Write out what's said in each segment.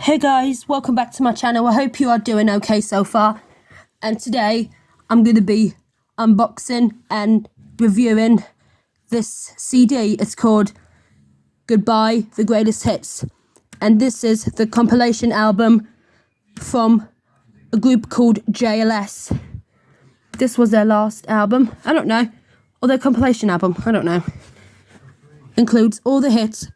Hey guys, welcome back to my channel. I hope you are doing okay so far. And today I'm going to be unboxing and reviewing this CD. It's called Goodbye, The Greatest Hits. And this is the compilation album from a group called JLS. This was their last album. I don't know. Or their compilation album. I don't know. Includes all the hits,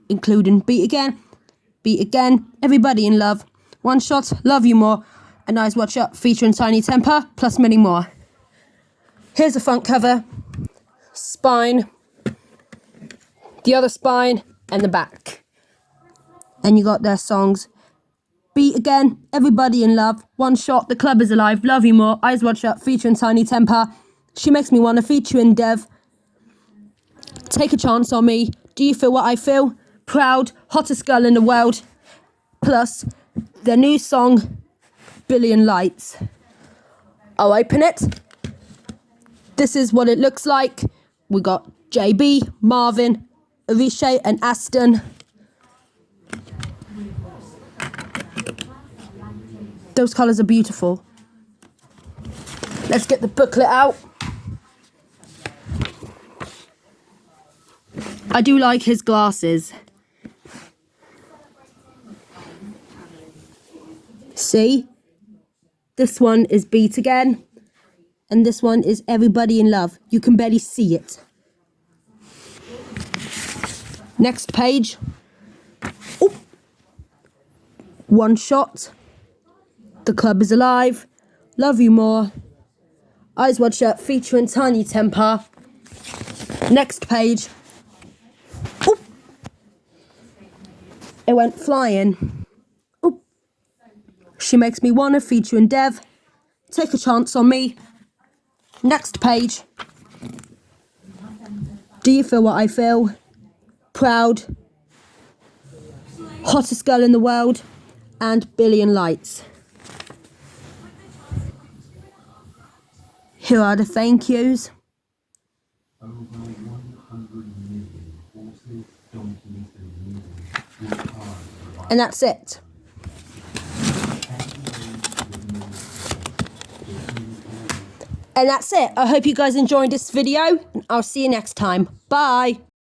including Beat Again, Everybody in Love, One Shot, Love You More, and Eyes Watch Up featuring Tiny Temper, plus many more. Here's the front cover, spine, the other spine, and the back. And you got their songs, Beat Again, Everybody in Love, One Shot, The Club Is Alive, Love You More, Eyes Watch Up featuring Tiny Temper, She Makes Me Wanna featuring Dev, Take a Chance on Me, Do You Feel What I Feel, Proud, Hottest Girl in the World, plus their new song, Billion Lights. I'll open it. This is what it looks like. We got JB, Marvin, Arishay, and Aston. Those colours are beautiful. Let's get the booklet out. I do like his glasses. See? This one is Beat Again. And this one is Everybody in Love. You can barely see it. Next page. Ooh. One Shot. The Club Is Alive. Love You More. Eyes Watch Up featuring Tiny Temper. Next page. Ooh. It went flying. She Makes Me Wanna featuring Dev, Take a Chance on Me. Next page. Do You Feel What I Feel? Proud, Hottest Girl in the World, and Billion Lights. Here are the thank yous. And that's it. And that's it. I hope you guys enjoyed this video, and I'll see you next time. Bye.